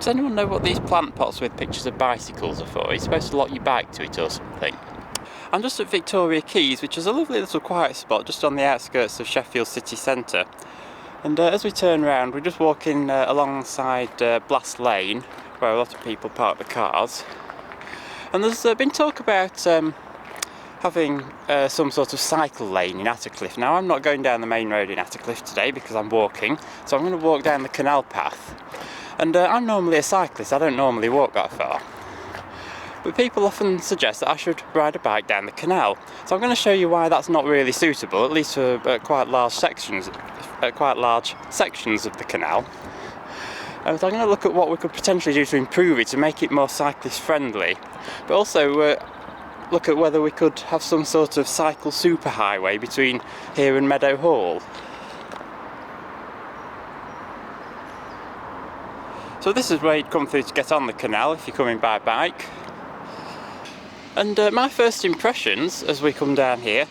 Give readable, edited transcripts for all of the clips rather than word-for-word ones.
Does anyone know what these plant pots with pictures of bicycles are for? It's supposed to lock your bike to it or something. I'm just at Victoria Quays, which is a lovely little quiet spot just on the outskirts of Sheffield city centre. And as we turn round, we're just walking alongside Blast Lane, where a lot of people park the cars. And there's been talk about having some sort of cycle lane in Attercliffe. Now, I'm not going down the main road in Attercliffe today because I'm walking, so I'm going to walk down the Canal path. And I'm normally a cyclist, I don't normally walk that far. But people often suggest that I should ride a bike down the canal. So I'm going to show you why that's not really suitable, at least for quite large sections of the canal. So I'm going to look at what we could potentially do to improve it, to make it more cyclist friendly. But also look at whether we could have some sort of cycle superhighway between here and Meadowhall. So this is where you'd come through to get on the canal if you're coming by bike. And my first impressions as we come down here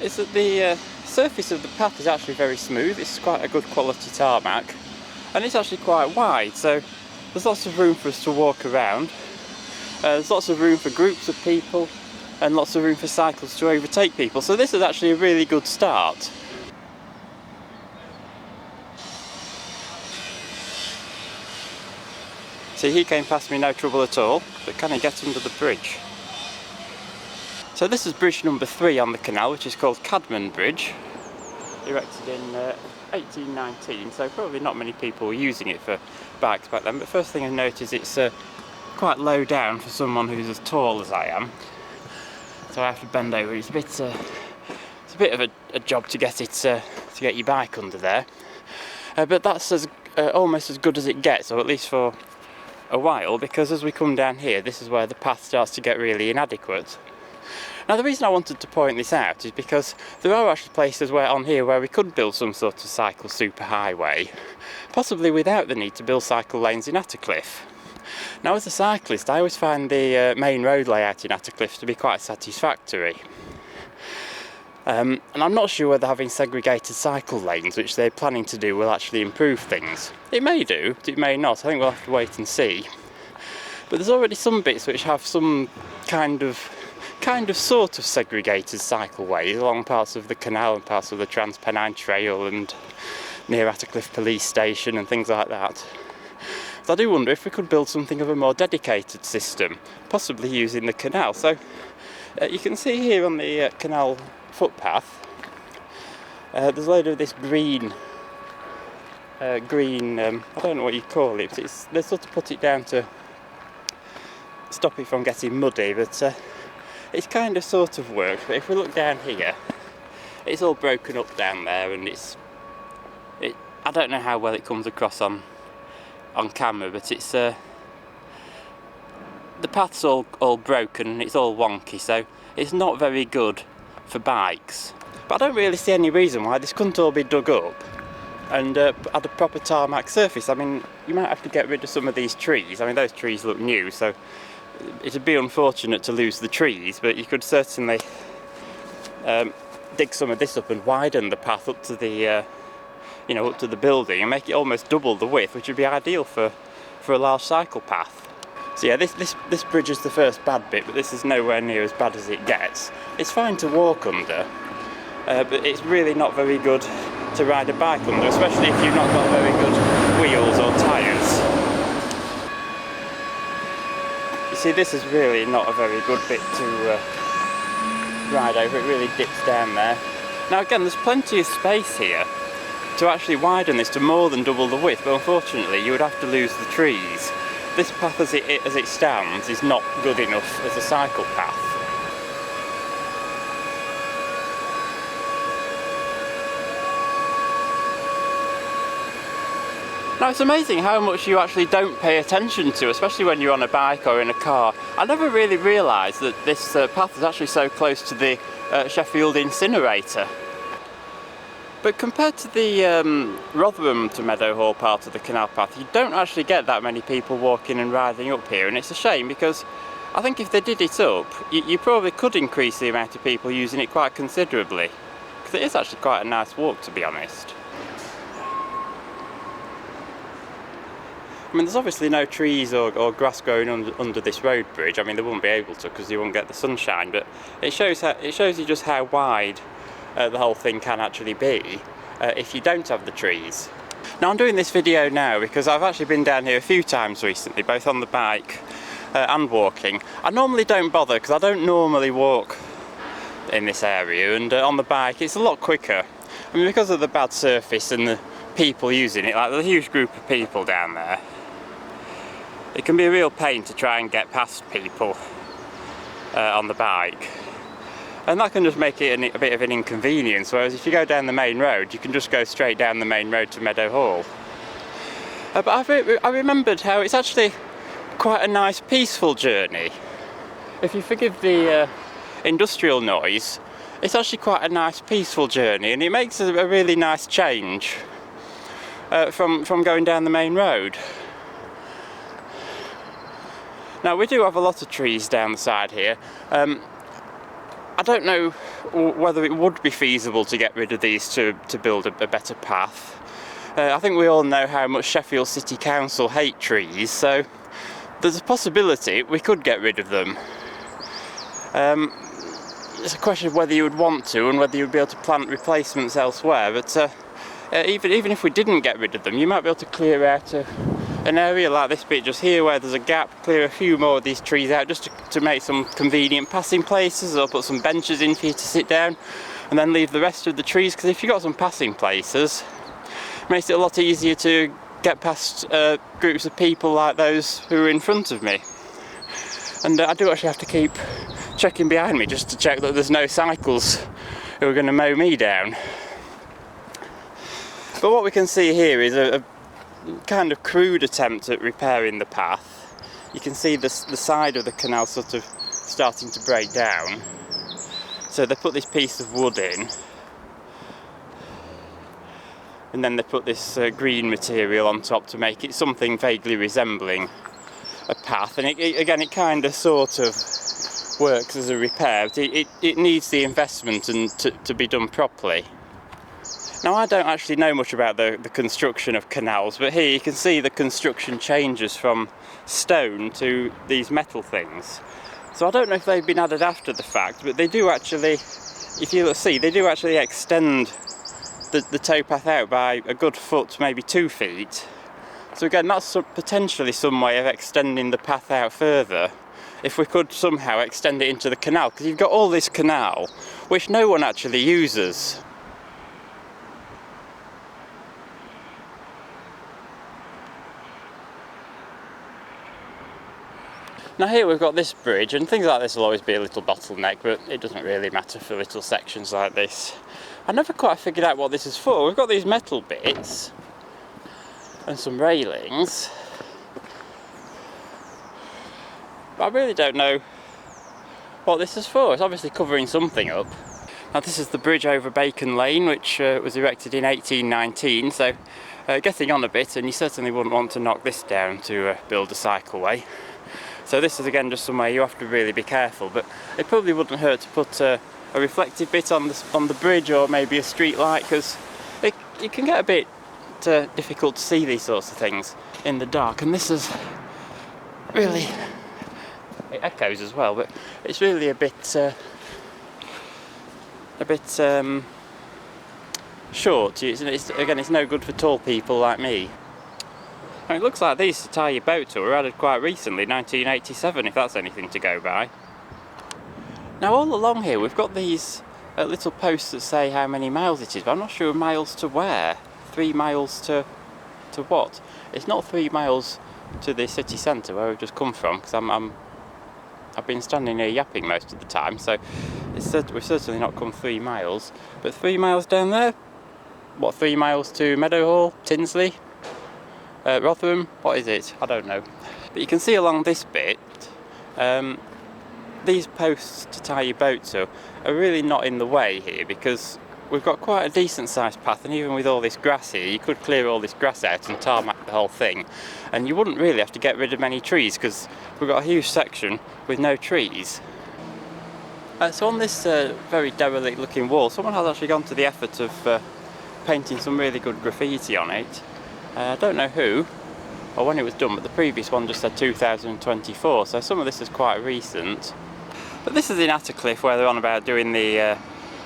is that the surface of the path is actually very smooth. It's quite a good quality tarmac, and it's actually quite wide, so there's lots of room for us to walk around. There's lots of room for groups of people and lots of room for cycles to overtake people, so this is actually a really good start. See, he came past me no trouble at all, but can he get under the bridge? So this is bridge number 3 on the canal, which is called Cadman Bridge, erected in 1819, so probably not many people were using it for bikes back then. But first thing I notice, it's quite low down for someone who's as tall as I am, so I have to bend over. It's a bit of a job to get it to get your bike under there, but that's almost as good as it gets, or at least for a while, because as we come down here, this is where the path starts to get really inadequate. Now, the reason I wanted to point this out is because there are actually places on here where we could build some sort of cycle superhighway, possibly without the need to build cycle lanes in Attercliffe. Now, as a cyclist, I always find the main road layout in Attercliffe to be quite satisfactory. And I'm not sure whether having segregated cycle lanes, which they're planning to do, will actually improve things. It may do, it may not. I think we'll have to wait and see. But there's already some bits which have some kind of sort of segregated cycleways along parts of the canal and parts of the Transpennine Trail and near Attercliffe Police Station and things like that. So I do wonder if we could build something of a more dedicated system, possibly using the canal. So you can see here on the canal footpath, there's a load of this green, I don't know what you call it, but they sort of put it down to stop it from getting muddy, but it's kind of sort of works. But if we look down here, it's all broken up down there, and I don't know how well it comes across on camera, but it's the path's all broken and it's all wonky, so it's not very good for bikes. But I don't really see any reason why this couldn't all be dug up and add a proper tarmac surface. I mean, you might have to get rid of some of these trees. I mean, those trees look new, so it'd be unfortunate to lose the trees, but you could certainly dig some of this up and widen the path up to the up to the building and make it almost double the width, which would be ideal for a large cycle path. So yeah, this bridge is the first bad bit, but this is nowhere near as bad as it gets. It's fine to walk under, but it's really not very good to ride a bike under, especially if you've not got very good wheels or tyres. You see, this is really not a very good bit to ride over. It really dips down there. Now again, there's plenty of space here to actually widen this to more than double the width, but unfortunately you would have to lose the trees. This path as it stands is not good enough as a cycle path. Now, it's amazing how much you actually don't pay attention to, especially when you're on a bike or in a car. I never really realised that this path is actually so close to the Sheffield incinerator. But compared to the Rotherham to Meadowhall part of the canal path, you don't actually get that many people walking and riding up here, and it's a shame because I think if they did it up, you probably could increase the amount of people using it quite considerably, because it is actually quite a nice walk, to be honest. I mean, there's obviously no trees or grass growing under this road bridge. I mean, they wouldn't be able to because you wouldn't get the sunshine, but it shows you just how wide the whole thing can actually be if you don't have the trees. Now I'm doing this video now because I've actually been down here a few times recently, both on the bike and walking. I normally don't bother because I don't normally walk in this area, and on the bike it's a lot quicker. I mean, because of the bad surface and the people using it, like the huge group of people down there, it can be a real pain to try and get past people on the bike, and that can just make it a bit of an inconvenience, whereas if you go down the main road you can just go straight down the main road to Meadowhall. But I remembered how it's actually quite a nice peaceful journey. If you forgive the industrial noise, it's actually quite a nice peaceful journey, and it makes a really nice change from going down the main road. Now we do have a lot of trees down the side here. I don't know whether it would be feasible to get rid of these to build a better path. I think we all know how much Sheffield City Council hate trees, so there's a possibility we could get rid of them. It's a question of whether you would want to and whether you would be able to plant replacements elsewhere, but even if we didn't get rid of them, you might be able to clear out an area like this bit just here where there's a gap, clear a few more of these trees out just to make some convenient passing places, or put some benches in for you to sit down, and then leave the rest of the trees, because if you've got some passing places, it makes it a lot easier to get past groups of people like those who are in front of me. And I do actually have to keep checking behind me just to check that there's no cycles who are going to mow me down. But what we can see here is a kind of crude attempt at repairing the path. You can see the side of the canal sort of starting to break down. So they put this piece of wood in, and then they put this green material on top to make it something vaguely resembling a path. And it kind of sort of works as a repair, but it needs the investment and to be done properly. Now I don't actually know much about the construction of canals, but here you can see the construction changes from stone to these metal things. So I don't know if they've been added after the fact, but they do actually, if you see, they do actually extend the towpath out by a good foot, maybe 2 feet. So again, that's potentially some way of extending the path out further, if we could somehow extend it into the canal, because you've got all this canal which no one actually uses. Now here we've got this bridge, and things like this will always be a little bottleneck, but it doesn't really matter for little sections like this. I never quite figured out what this is for. We've got these metal bits and some railings, but I really don't know what this is for. It's obviously covering something up. Now this is the bridge over Bacon Lane, which was erected in 1819, so getting on a bit, and you certainly wouldn't want to knock this down to build a cycleway. So this is again just somewhere you have to really be careful, but it probably wouldn't hurt to put a reflective bit on the bridge, or maybe a street light, because it can get a bit difficult to see these sorts of things in the dark. And this is really, it echoes as well, but it's really a bit short. It's no good for tall people like me. Now, it looks like these to tie your boat to were added quite recently, 1987, if that's anything to go by. Now all along here we've got these little posts that say how many miles it is, but I'm not sure miles to where. 3 miles to what? It's not 3 miles to the city centre where we've just come from, because I've been standing here yapping most of the time, so we've certainly not come 3 miles. But 3 miles down there? What, 3 miles to Meadowhall, Tinsley? Rotherham, what is it? I don't know. But you can see along this bit, these posts to tie your boat to are really not in the way here, because we've got quite a decent sized path, and even with all this grass here, you could clear all this grass out and tarmac the whole thing, and you wouldn't really have to get rid of many trees, because we've got a huge section with no trees. So on this very derelict looking wall, someone has actually gone to the effort of painting some really good graffiti on it. I don't know who, or when it was done, but the previous one just said 2024, so some of this is quite recent. But this is in Attercliffe, where they're on about doing the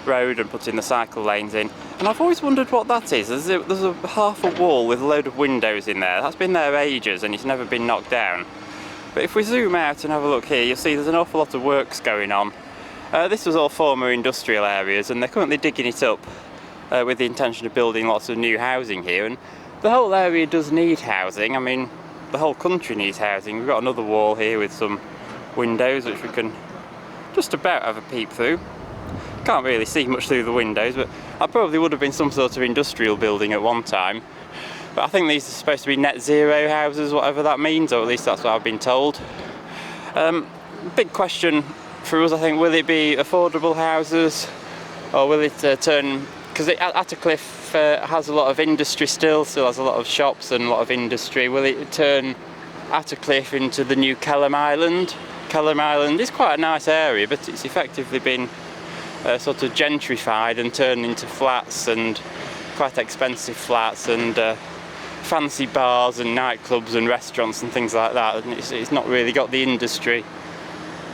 road and putting the cycle lanes in, and I've always wondered what that is. There's a half a wall with a load of windows in there. That's been there ages and it's never been knocked down. But if we zoom out and have a look here, you'll see there's an awful lot of works going on. This was all former industrial areas, and they're currently digging it up with the intention of building lots of new housing here, and the whole area does need housing. I mean, the whole country needs housing. We've got another wall here with some windows which we can just about have a peep through. Can't really see much through the windows, but that probably would have been some sort of industrial building at one time. But I think these are supposed to be net zero houses, whatever that means, or at least that's what I've been told. Big question for us, I think, will it be affordable houses, or will it turn, because Attercliffe has a lot of industry still has a lot of shops and a lot of industry. Will it turn Attercliffe into the new Kelham Island? Kelham Island is quite a nice area, but it's effectively been sort of gentrified and turned into flats, and quite expensive flats, and fancy bars and nightclubs and restaurants and things like that, and it's not really got the industry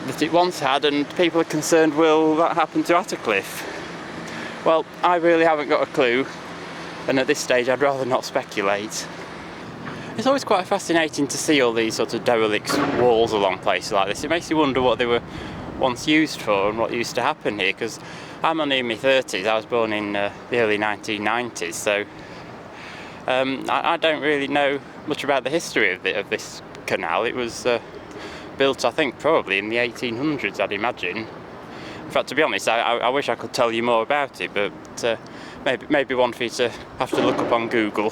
that it once had, and people are concerned, will that happen to Attercliffe? Well, I really haven't got a clue, and at this stage I'd rather not speculate. It's always quite fascinating to see all these sort of derelict walls along places like this. It makes you wonder what they were once used for and what used to happen here, because I'm only in my 30s. I was born in the early 1990s, so I don't really know much about the history of this canal. It was built, I think, probably in the 1800s, I'd imagine. In fact, to be honest, I wish I could tell you more about it, but maybe one for you to have to look up on Google.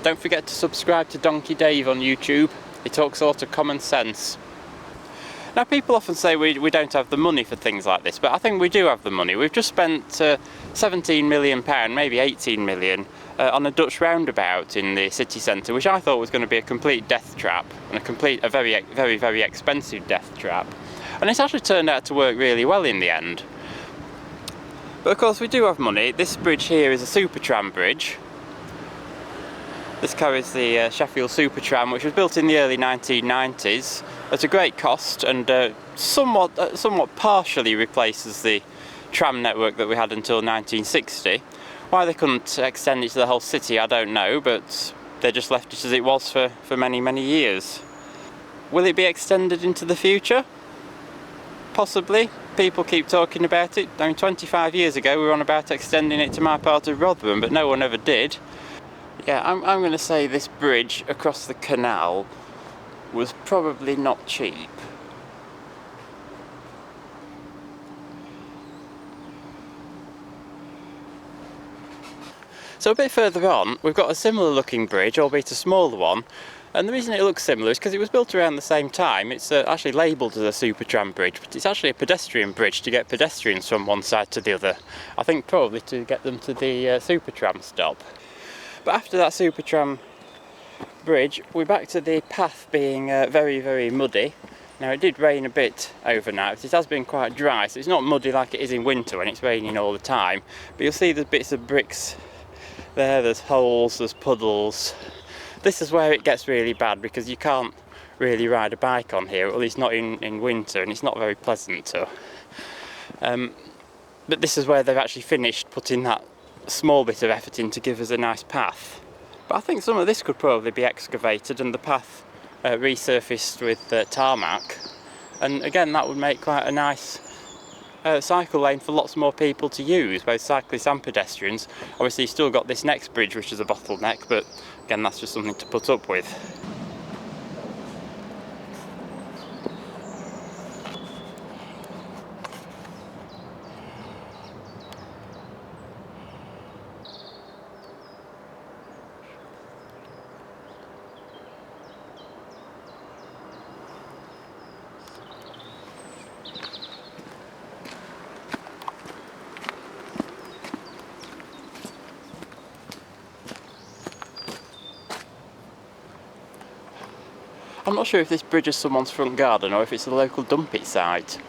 Don't forget to subscribe to Donkey Dave on YouTube. He talks a lot of common sense. Now, people often say we don't have the money for things like this, but I think we do have the money. We've just spent £17 million, maybe 18 million, on a Dutch roundabout in the city centre, which I thought was going to be a complete death trap, and a very, very, very expensive death trap. And it's actually turned out to work really well in the end. But of course, we do have money. This bridge here is a Supertram bridge. This carries the Sheffield Supertram, which was built in the early 1990s at a great cost, and somewhat partially replaces the tram network that we had until 1960. Why they couldn't extend it to the whole city, I don't know, but they just left it as it was for many, many years. Will it be extended into the future? Possibly. People keep talking about it. I mean, 25 years ago we were on about extending it to my part of Rotherham, but no one ever did. Yeah, I'm going to say this bridge across the canal was probably not cheap. So a bit further on, we've got a similar looking bridge, albeit a smaller one, and the reason it looks similar is because it was built around the same time. It's actually labelled as a Supertram bridge, but it's actually a pedestrian bridge to get pedestrians from one side to the other. I think probably to get them to the Supertram stop. But after that Supertram bridge, we're back to the path being very, very muddy. Now, it did rain a bit overnight, but it has been quite dry, so it's not muddy like it is in winter when it's raining all the time. But you'll see there's bits of bricks there, there's holes, there's puddles. This is where it gets really bad, because you can't really ride a bike on here, or at least not in winter, and it's not very pleasant to. But this is where they've actually finished putting that small bit of effort in to give us a nice path. But I think some of this could probably be excavated and the path resurfaced with tarmac, and again that would make quite a nice cycle lane for lots more people to use, both cyclists and pedestrians. Obviously you've still got this next bridge which is a bottleneck, but again that's just something to put up with. I'm not sure if this bridge is someone's front garden or if it's a local dump it site.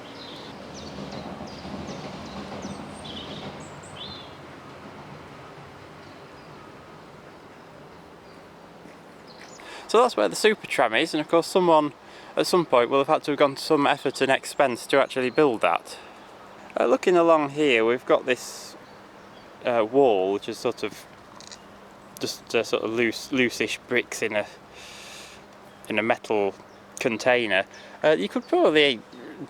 So that's where the super tram is, and of course someone at some point will have had to have gone to some effort and expense to actually build that. Looking along here, we've got this wall, which is sort of just sort of loosish bricks in a metal container. You could probably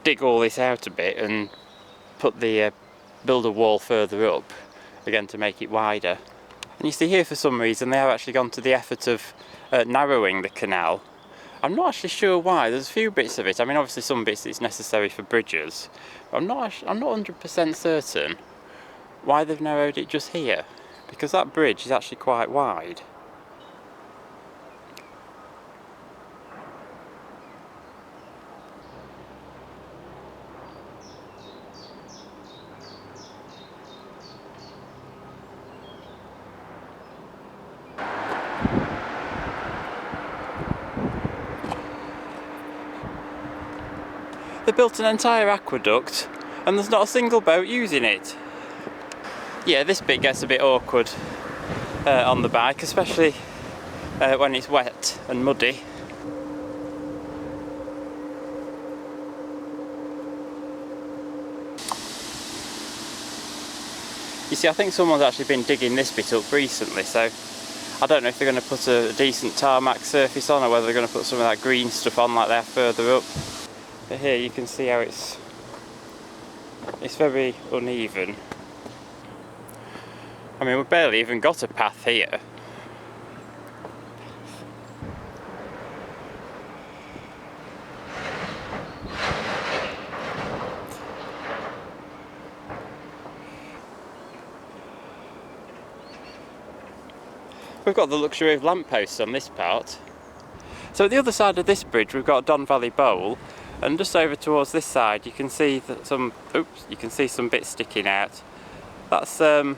dig all this out a bit and build a wall further up again to make it wider. And you see here, for some reason they have actually gone to the effort of narrowing the canal. I'm not actually sure why. There's a few bits of it. I mean, obviously some bits it's necessary for bridges, but I'm not 100% certain why they've narrowed it just here, because that bridge is actually quite wide. They built an entire aqueduct and there's not a single boat using it. Yeah, this bit gets a bit awkward on the bike, especially when it's wet and muddy. You see, I think someone's actually been digging this bit up recently, so I don't know if they're going to put a decent tarmac surface on or whether they're going to put some of that green stuff on like they're further up. But here you can see how it's very uneven. I mean, we've barely even got a path here. We've got the luxury of lampposts on this part. So at the other side of this bridge we've got Don Valley Bowl, and just over towards this side you can see that some bits sticking out. That's I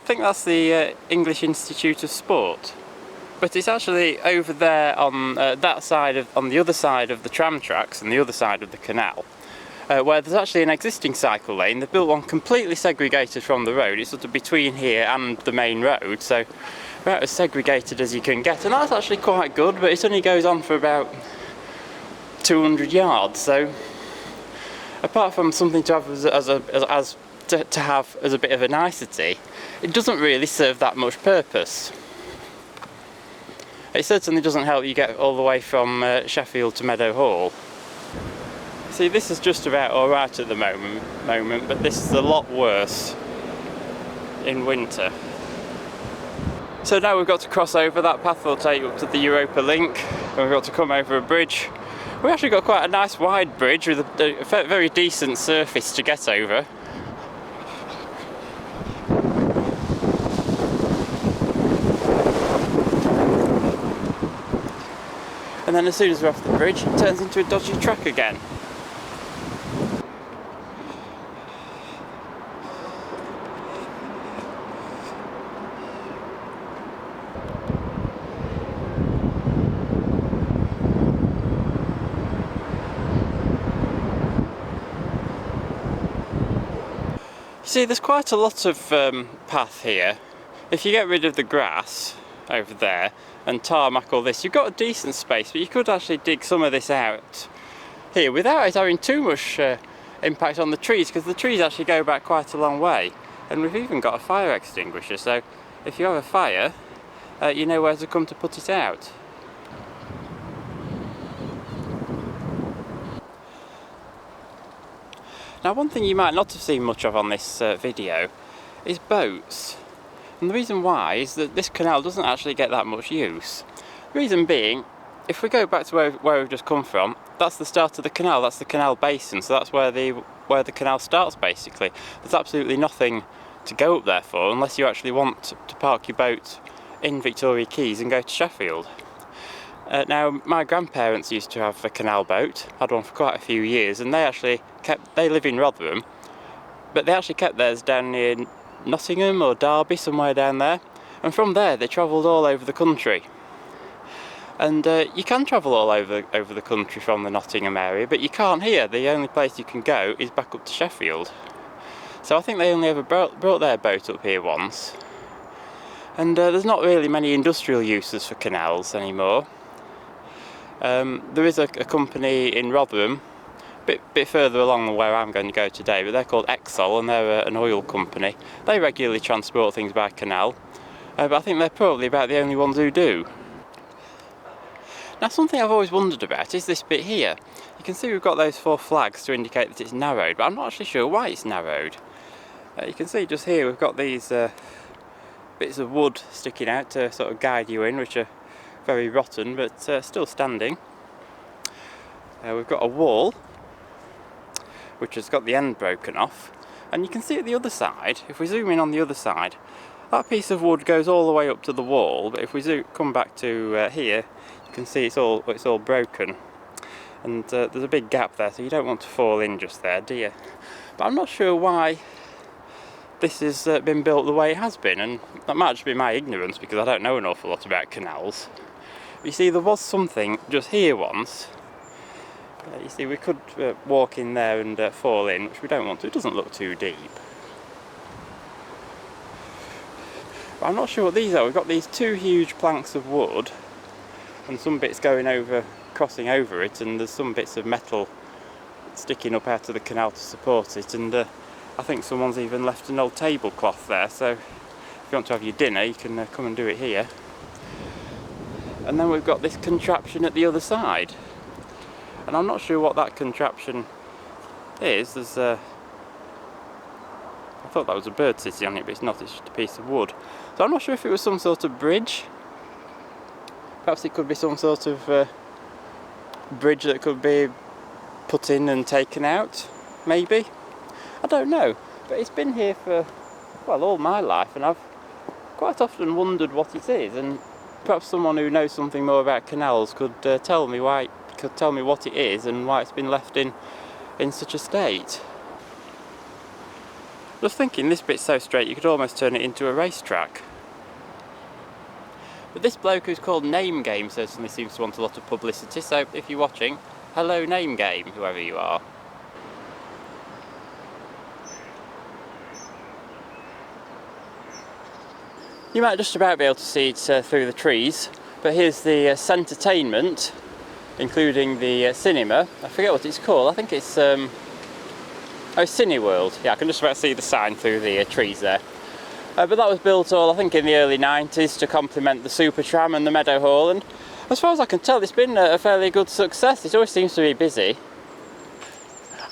think that's the English Institute of Sport, but it's actually over there on that side on the other side of the tram tracks and the other side of the canal, where there's actually an existing cycle lane. They've built one completely segregated from the road. It's sort of between here and the main road, so about as segregated as you can get, and that's actually quite good, but it only goes on for about 200 yards, so apart from something to have to have as a bit of a nicety, it doesn't really serve that much purpose. It certainly doesn't help you get all the way from Sheffield to Meadowhall. See, this is just about alright at the moment, but this is a lot worse in winter. So now we've got to cross over. That path will take you up to the Europa Link, and we've got to come over a bridge. We've actually got quite a nice wide bridge with a very decent surface to get over. And then as soon as we're off the bridge, it turns into a dodgy track again. See, there's quite a lot of path here. If you get rid of the grass over there and tarmac all this, you've got a decent space, but you could actually dig some of this out here without it having too much impact on the trees, because the trees actually go back quite a long way, and we've even got a fire extinguisher, so if you have a fire, you know where to come to put it out. Now, one thing you might not have seen much of on this video is boats. And the reason why is that this canal doesn't actually get that much use. The reason being, if we go back to where we've just come from, that's the start of the canal, that's the canal basin, so that's where the canal starts basically. There's absolutely nothing to go up there for unless you actually want to park your boat in Victoria Quays and go to Sheffield. Now, my grandparents used to have a canal boat, had one for quite a few years, and they live in Rotherham, but they actually kept theirs down near Nottingham or Derby, somewhere down there, and from there they travelled all over the country. And you can travel all over the country from the Nottingham area, but you can't here. The only place you can go is back up to Sheffield. So I think they only ever brought their boat up here once. And there's not really many industrial uses for canals anymore. There is a company in Rotherham, a bit further along than where I'm going to go today, but they're called Exol, and they're an oil company. They regularly transport things by canal, but I think they're probably about the only ones who do. Now, something I've always wondered about is this bit here. You can see we've got those 4 flags to indicate that it's narrowed, but I'm not actually sure why it's narrowed. You can see just here we've got these bits of wood sticking out to sort of guide you in, which are very rotten but still standing. We've got a wall which has got the end broken off, and you can see at the other side, if we zoom in on the other side, that piece of wood goes all the way up to the wall, but if we come back to here, you can see it's all broken, and there's a big gap there, so you don't want to fall in just there, do you? But I'm not sure why this has been built the way it has been, and that might just be my ignorance because I don't know an awful lot about canals. But you see, there was something just here once. You see, we could walk in there and fall in, which we don't want to. It doesn't look too deep. But I'm not sure what these are. We've got these 2 huge planks of wood and some bits crossing over it, and there's some bits of metal sticking up out of the canal to support it, and I think someone's even left an old tablecloth there, so if you want to have your dinner you can come and do it here. And then we've got this contraption at the other side, and I'm not sure what that contraption is. There's I thought that was a bird sitting on it, but it's not, it's just a piece of wood. So I'm not sure if it was some sort of bridge. Perhaps it could be some sort of bridge that could be put in and taken out, maybe. I don't know, but it's been here for, well, all my life, and I've quite often wondered what it is, and perhaps someone who knows something more about canals could tell me what it is and why it's been left in such a state. Just thinking, this bit's so straight you could almost turn it into a racetrack. But this bloke who's called Name Game certainly seems to want a lot of publicity, so if you're watching, hello Name Game, whoever you are. You might just about be able to see it through the trees, but here's the Centertainment, including the cinema. I forget what it's called. I think it's Cineworld. Yeah, I can just about see the sign through the trees there. But that was built all, I think, in the early 90s to complement the Supertram and the Meadowhall, and as far as I can tell, it's been a fairly good success. It always seems to be busy.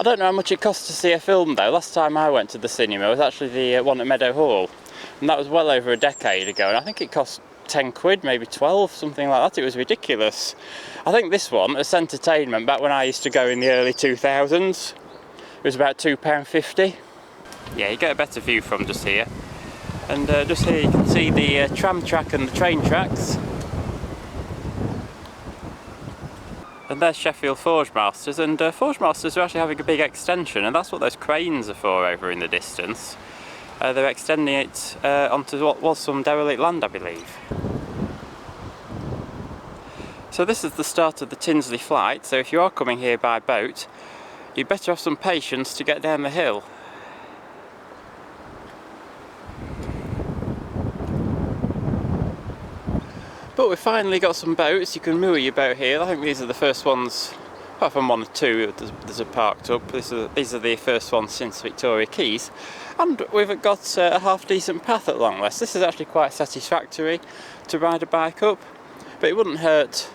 I don't know how much it costs to see a film though. Last time I went to the cinema was actually the one at Meadowhall, and that was well over a decade ago, and I think it cost 10 quid, maybe 12, something like that. It was ridiculous. I think this one, a Centertainment, back when I used to go in the early 2000s, it was about £2.50. Yeah, you get a better view from just here. And just here you can see the tram track and the train tracks. And there's Sheffield Forgemasters, and Forgemasters are actually having a big extension, and that's what those cranes are for over in the distance. They're extending it onto what was some derelict land, I believe. So this is the start of the Tinsley flight, so if you are coming here by boat, you'd better have some patience to get down the hill. But we've finally got some boats. You can moor your boat here. I think these are the first ones, apart from 1 or 2 there's a parked up. These are the first ones since Victoria Quays. And we've got a half decent path at long last. This is actually quite satisfactory to ride a bike up, but it wouldn't hurt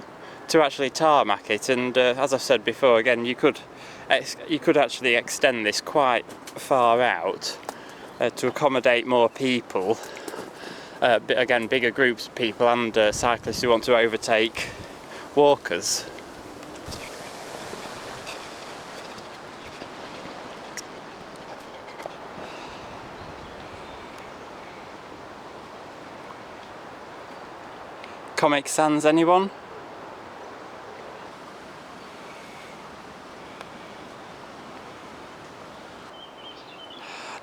to actually tarmac it, and as I've said before, again, you could actually extend this quite far out to accommodate more people. Again, bigger groups of people and cyclists who want to overtake walkers. Comic Sans, anyone?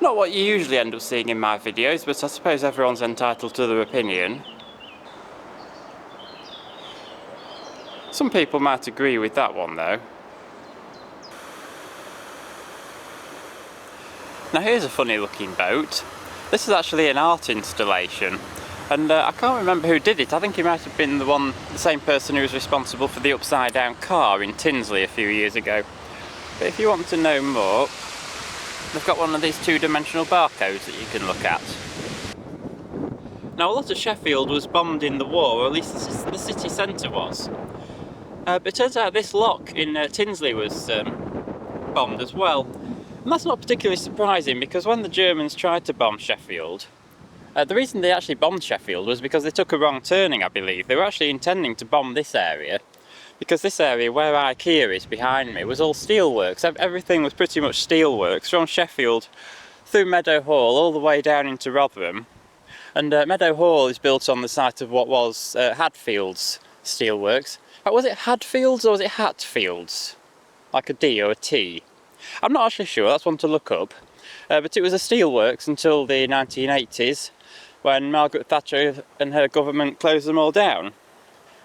Not what you usually end up seeing in my videos, but I suppose everyone's entitled to their opinion. Some people might agree with that one though. Now here's a funny looking boat. This is actually an art installation. And I can't remember who did it. I think it might have been the same person who was responsible for the upside down car in Tinsley a few years ago. But if you want to know more, they've got one of these two-dimensional barcodes that you can look at. Now, a lot of Sheffield was bombed in the war, or at least the city centre was. But it turns out this lock in Tinsley was bombed as well. And that's not particularly surprising, because when the Germans tried to bomb Sheffield, the reason they actually bombed Sheffield was because they took a wrong turning, I believe. They were actually intending to bomb this area, because this area where IKEA is behind me was all steelworks. Everything was pretty much steelworks, from Sheffield through Meadowhall all the way down into Rotherham. And Meadowhall is built on the site of what was Hadfield's steelworks. Was it Hadfield's or was it Hatfields? Like a D or a T? I'm not actually sure, that's one to look up. But it was a steelworks until the 1980s, when Margaret Thatcher and her government closed them all down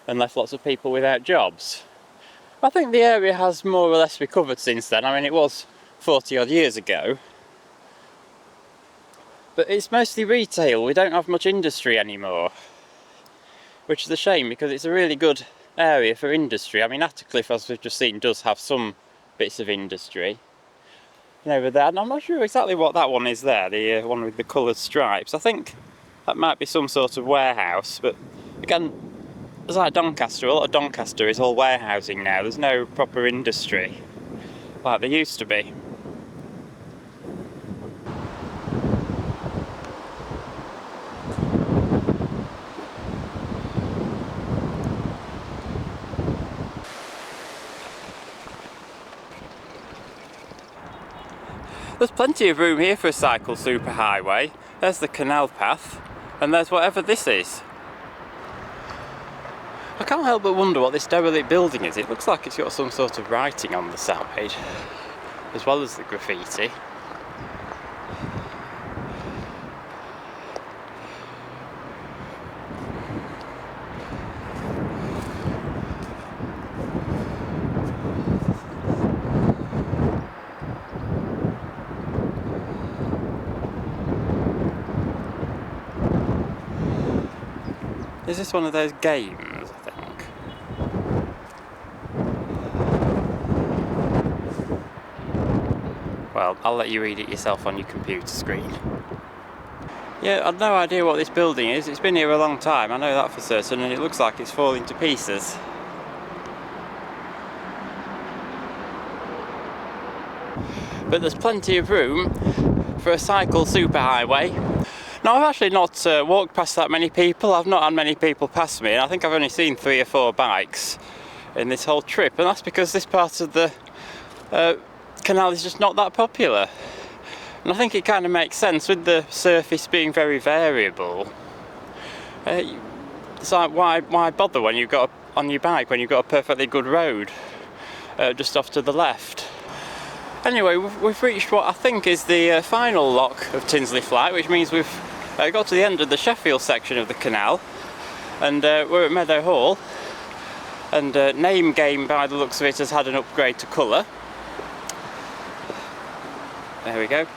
and left lots of people without jobs. I think the area has more or less recovered since then. I mean, it was 40 odd years ago. But it's mostly retail, we don't have much industry anymore. Which is a shame, because it's a really good area for industry. I mean, Attercliffe, as we've just seen, does have some bits of industry. And over there, and I'm not sure exactly what that one is there, the one with the coloured stripes. I think that might be some sort of warehouse, but again, it's like Doncaster. A lot of Doncaster is all warehousing now. There's no proper industry like there used to be. There's plenty of room here for a cycle superhighway. There's the canal path, and there's whatever this is. I can't help but wonder what this derelict building is. It looks like it's got some sort of writing on the side, as well as the graffiti. Is this one of those games, I think? Well, I'll let you read it yourself on your computer screen. Yeah, I've no idea what this building is. It's been here a long time, I know that for certain, and it looks like it's falling to pieces. But there's plenty of room for a cycle superhighway. Now, I've actually not walked past that many people. I've not had many people pass me, and I think I've only seen 3 or 4 bikes in this whole trip, and that's because this part of the canal is just not that popular. And I think it kind of makes sense with the surface being very variable. It's like, why bother when you've got on your bike when you've got a perfectly good road just off to the left? Anyway, we've reached what I think is the final lock of Tinsley Flight, which means we've got to the end of the Sheffield section of the canal, and we're at Meadowhall, and Name Game, by the looks of it, has had an upgrade to colour. There we go.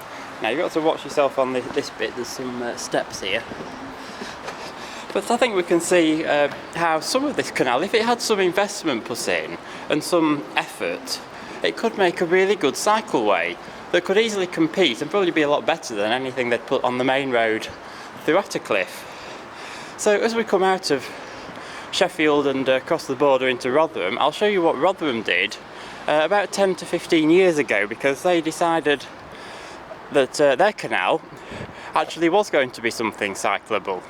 Now you've got to watch yourself on this bit, there's some steps here. But I think we can see how some of this canal, if it had some investment put in and some effort, it could make a really good cycleway that could easily compete and probably be a lot better than anything they'd put on the main road through Attercliffe. So as we come out of Sheffield and across the border into Rotherham, I'll show you what Rotherham did about 10 to 15 years ago, because they decided that their canal actually was going to be something cyclable.